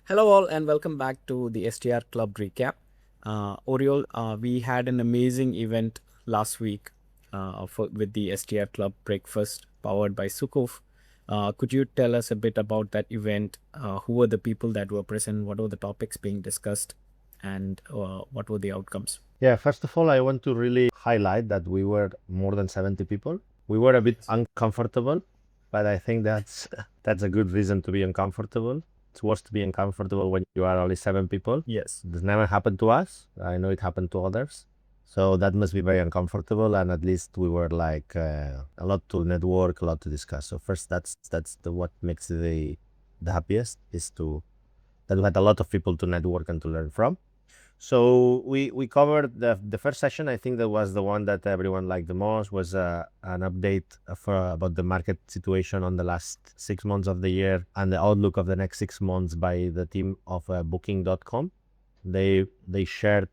Hello all and welcome back to the STR Club Recap. Oriol, we had an amazing event last week with the STR Club Breakfast powered by Suqoof. Could you tell us a bit about that event? Who were the people that were present? What were the topics being discussed? And what were the outcomes? Yeah, first of all, I want to really highlight that we were more than 70 people. We were a bit uncomfortable, but I think that's a good reason to be uncomfortable. It's worse to be uncomfortable when you are only 7 people. Yes. This never happened to us. I know it happened to others. So that must be very uncomfortable, and at least we were like a lot to network, a lot to discuss. So first, that's what makes the happiest is that we had a lot of people to network and to learn from. So we covered the first session. I think that was the one that everyone liked the most. Was an update about the market situation on the last 6 months of the year and the outlook of the next 6 months by the team of Booking.com. They shared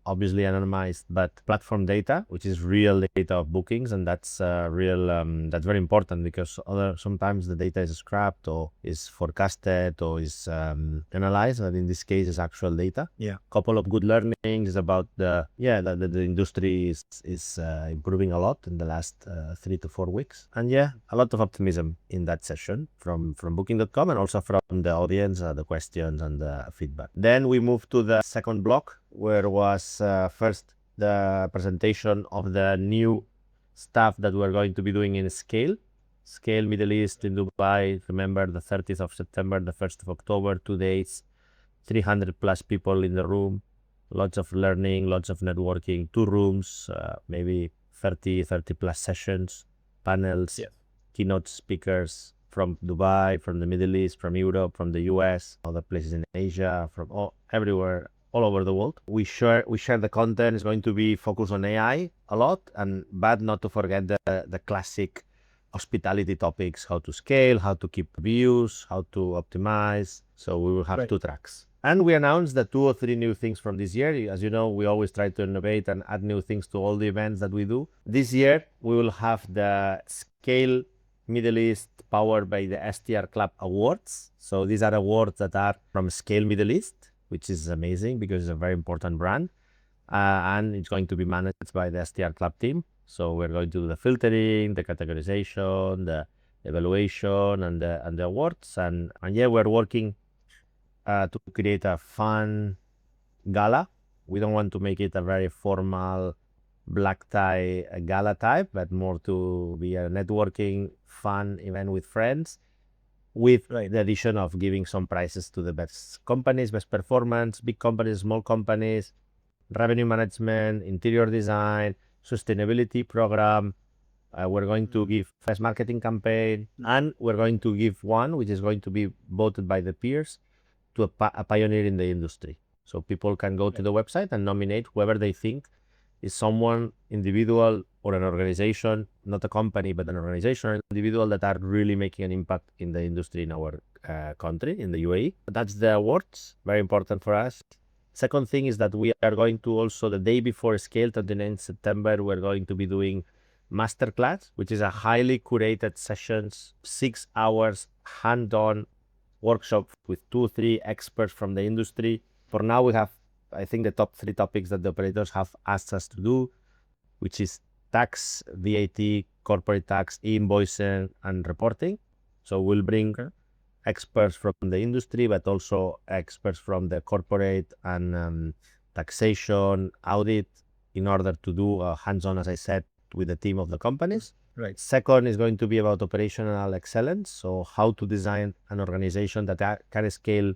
obviously anonymized, but platform data, which is real data of bookings, and that's real. That's very important because sometimes the data is scrapped or is forecasted or is analyzed, and in this case, it's actual data. Yeah. Couple of good learnings about the industry is improving a lot in the last 3 to 4 weeks, and a lot of optimism in that session from Booking.com and also from the audience, the questions and the feedback. Then we move to the second block, where was first the presentation of the new stuff that we're going to be doing in Scale Middle East in Dubai. Remember, the 30th of September, the 1st of October, 2 days, 300 plus people in the room, lots of learning, lots of networking, 2 rooms, maybe 30 plus sessions, panels, keynote speakers from Dubai, from the Middle East, from Europe, from the US, other places in Asia, from everywhere, all over the world. We share the content. Is going to be focused on AI a lot, but not to forget the classic hospitality topics: how to scale, how to keep views, how to optimize. So we will have 2 tracks. And we announced the 2 or 3 new things from this year. As you know, we always try to innovate and add new things to all the events that we do. This year, we will have the Scale Middle East powered by the STR Club Awards. So these are awards that are from Scale Middle East, which is amazing because it's a very important brand. And it's going to be managed by the STR Club team. So we're going to do the filtering, the categorization, the evaluation, and the awards. And we're working to create a fun gala. We don't want to make it a very formal black tie gala type, but more to be a networking fun event with friends, with the addition of giving some prizes to the best companies, best performance, big companies, small companies, revenue management, interior design, sustainability program. We're going to give first marketing campaign, and we're going to give one which is going to be voted by the peers to a pioneer in the industry. So people can go to the website and nominate whoever they think is someone, individual or an organization, not a company, but an organization or individual that are really making an impact in the industry in our country, in the UAE. That's the awards, very important for us. Second thing is that we are going to also, the day before Scale, 29th September, we're going to be doing masterclass, which is a highly curated sessions, 6 hours, hand-on workshop with 2 or 3 experts from the industry. For now, we have, I think, the top 3 topics that the operators have asked us to do, which is tax, VAT, corporate tax, invoicing, and reporting. So we'll bring experts from the industry, but also experts from the corporate and taxation, audit, in order to do hands-on, as I said, with the team of the companies. Right. Second is going to be about operational excellence. So how to design an organization that can scale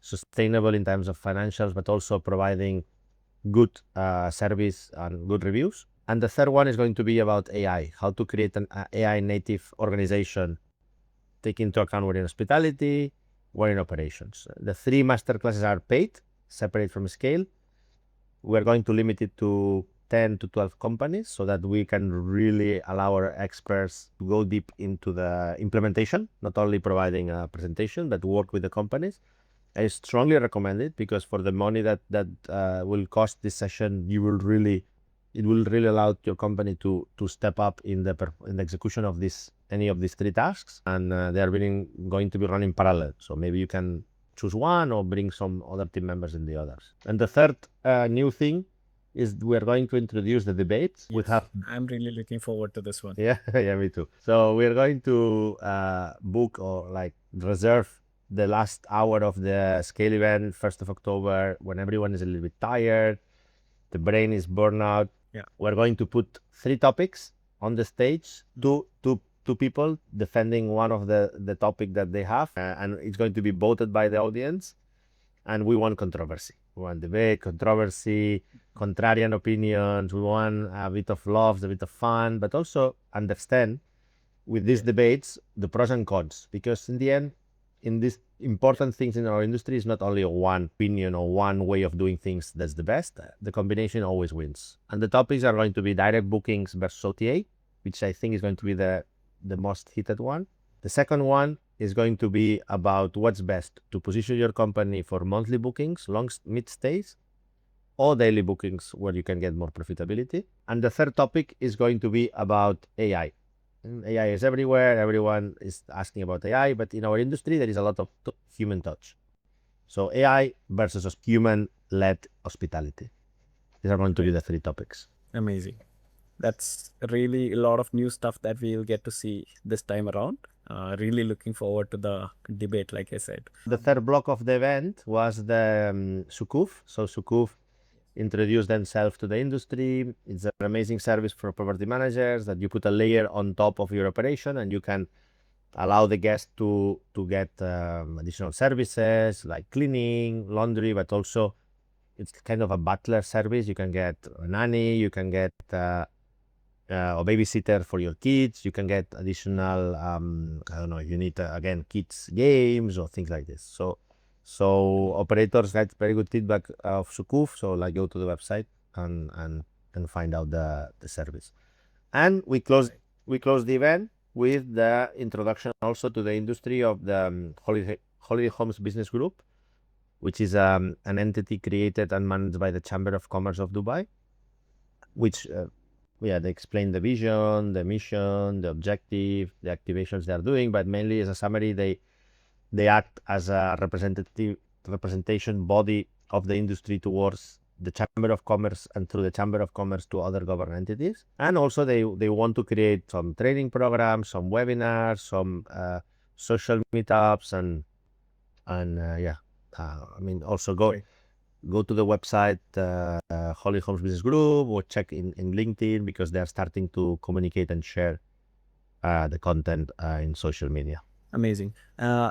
sustainable in terms of financials, but also providing good service and good reviews. And the third one is going to be about AI, how to create an AI native organization, take into account we're in hospitality, we're in operations. The 3 masterclasses are paid, separate from Scale. We're going to limit it to 10 to 12 companies so that we can really allow our experts to go deep into the implementation, not only providing a presentation, but work with the companies. I strongly recommend it because for the money that will cost this session, you will really it will really allow your company to step up in the execution of any of these three tasks, and they are going to be running parallel. So maybe you can choose one or bring some other team members in the others. And the third new thing is we're going to introduce the debates. We have I'm really looking forward to this one. yeah, yeah, me too. So we're going to book or like reserve the last hour of the scale event, 1st of October, when everyone is a little bit tired, the brain is burnout. Yeah. We're going to put three topics on the stage, two people defending one of the topic that they have, and it's going to be voted by the audience. And we want controversy. We want debate, controversy, contrarian opinions. We want a bit of love, a bit of fun, but also understand with these debates the pros and cons. Because in the end, in these important things in our industry, is not only one opinion or one way of doing things that's the best. The combination always wins. And the topics are going to be direct bookings versus OTA, which I think is going to be the most heated one. The second one is going to be about what's best to position your company for monthly bookings, long mid stays, or daily bookings where you can get more profitability. And the third topic is going to be about AI. AI is everywhere. Everyone is asking about AI, but in our industry, there is a lot of human touch. So AI versus human-led hospitality. These are going to be the three topics. Amazing. That's really a lot of new stuff that we'll get to see this time around. Really looking forward to the debate, like I said. The third block of the event was the Suqoof. So Suqoof introduced themselves to the industry. It's an amazing service for property managers that you put a layer on top of your operation, and you can allow the guest to get additional services like cleaning, laundry, but also it's kind of a butler service. You can get a nanny, you can get a babysitter for your kids, you can get additional, I don't know, if you need, again, kids games or things like this. So operators got very good feedback of Suqoof. So like go to the website and find out the service. And we closed the event with the introduction also to the industry of the Holiday Homes Business Group, which is an entity created and managed by the Chamber of Commerce of Dubai, which they explain the vision, the mission, the objective, the activations they are doing, but mainly as a summary, they act as a representation body of the industry towards the Chamber of Commerce and through the Chamber of Commerce to other government entities. And also they want to create some training programs, some webinars, some social meetups, and also go to the website, Holy Homes Business Group, or check in LinkedIn, because they are starting to communicate and share the content in social media. Amazing.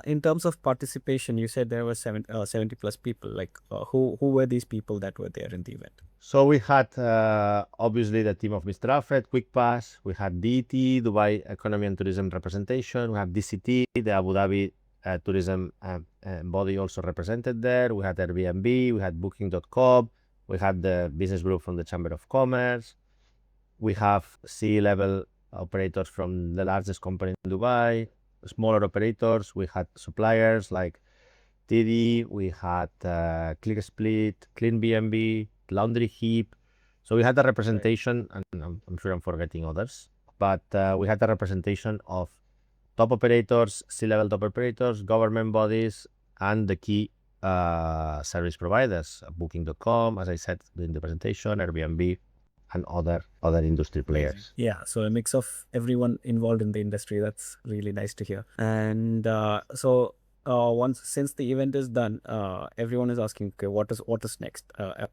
In terms of participation, you said there were 70 plus people. Like, who were these people that were there in the event? So we had obviously the team of Mr. Alfred, QuickPass. We had DET, Dubai Economy and Tourism Representation. We have DCT, the Abu Dhabi tourism body, also represented there. We had Airbnb, we had Booking.com, we had the business group from the Chamber of Commerce. We have C-level operators from the largest company in Dubai, smaller operators. We had suppliers like TD, we had ClickSplit, CleanBnB, Laundry Heap. So we had a representation, and I'm sure I'm forgetting others, but we had a representation of top operators, C-level top operators, government bodies, and the key service providers, Booking.com, as I said during the presentation, Airbnb, and other industry players. Yeah, so a mix of everyone involved in the industry. That's really nice to hear. And since the event is done, everyone is asking, okay, what is next?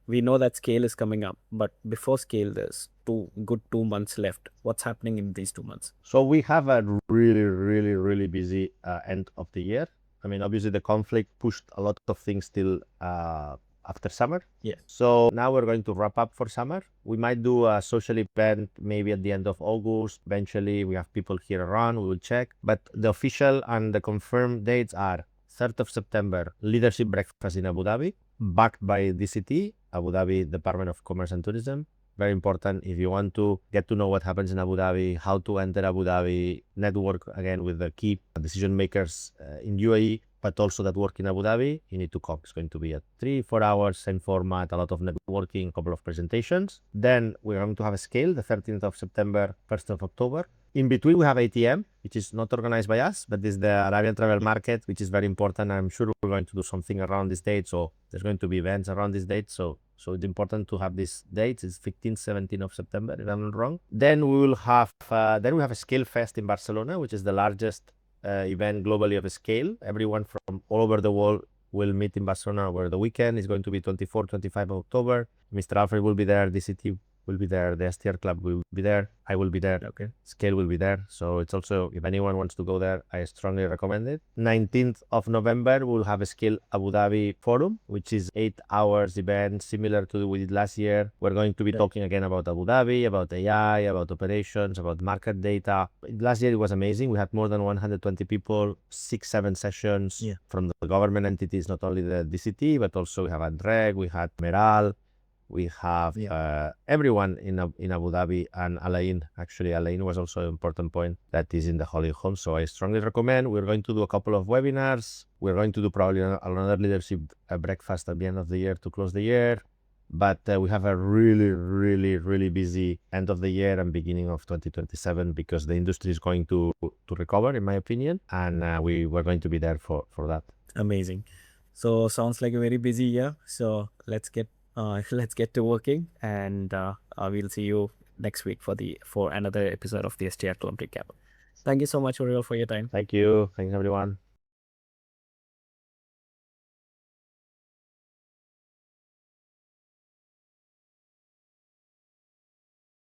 We know that scale is coming up, but before scale, there's 2 months left. What's happening in these 2 months? So we have a really, really, really busy end of the year. I mean, obviously the conflict pushed a lot of things till after summer. Yeah. So now we're going to wrap up for summer. We might do a social event maybe at the end of August. Eventually, we have people here around. We will check. But the official and the confirmed dates are 3rd of September, Leadership Breakfast in Abu Dhabi, backed by DCT, Abu Dhabi Department of Commerce and Tourism. Very important if you want to get to know what happens in Abu Dhabi, how to enter Abu Dhabi, network again with the key decision makers in UAE. but also that work in Abu Dhabi, you need to come. It's going to be a 3-4 hours, same format, a lot of networking, a couple of presentations. Then we're going to have a scale, the 13th of September, 1st of October. In between, we have ATM, which is not organized by us, but is the Arabian travel market, which is very important. I'm sure we're going to do something around this date. So there's going to be events around this date. So it's important to have these dates. It's 15th, 17th of September, if I'm not wrong. Then we will have a Scale Fest in Barcelona, which is the largest event globally of a scale. Everyone from all over the world will meet in Barcelona over the weekend. It's going to be 24, 25 of October. Mr. Alfred will be there. DCT will be there. The STR Club will be there. I will be there. Okay. Scale will be there. So it's also, if anyone wants to go there, I strongly recommend it. 19th of November, we'll have a Scale Abu Dhabi Forum, which is 8 hours event, similar to what we did last year. We're going to be talking again about Abu Dhabi, about AI, about operations, about market data. Last year, it was amazing. We had more than 120 people, 6-7 sessions from the government entities, not only the DCT, but also we have Andreg, we had Meral, we have everyone in Abu Dhabi, and Alain. Actually, Alain was also an important point that is in the Holy Home. So I strongly recommend. We're going to do a couple of webinars. We're going to do probably another leadership breakfast at the end of the year to close the year. But we have a really, really, really busy end of the year and beginning of 2027 because the industry is going to recover, in my opinion. And we were going to be there for that. Amazing. So sounds like a very busy year. So let's get to working, and we'll see you next week for another episode of the STR Club Recap. Thank you so much, Oriol, for your time. Thank you. Thanks, everyone.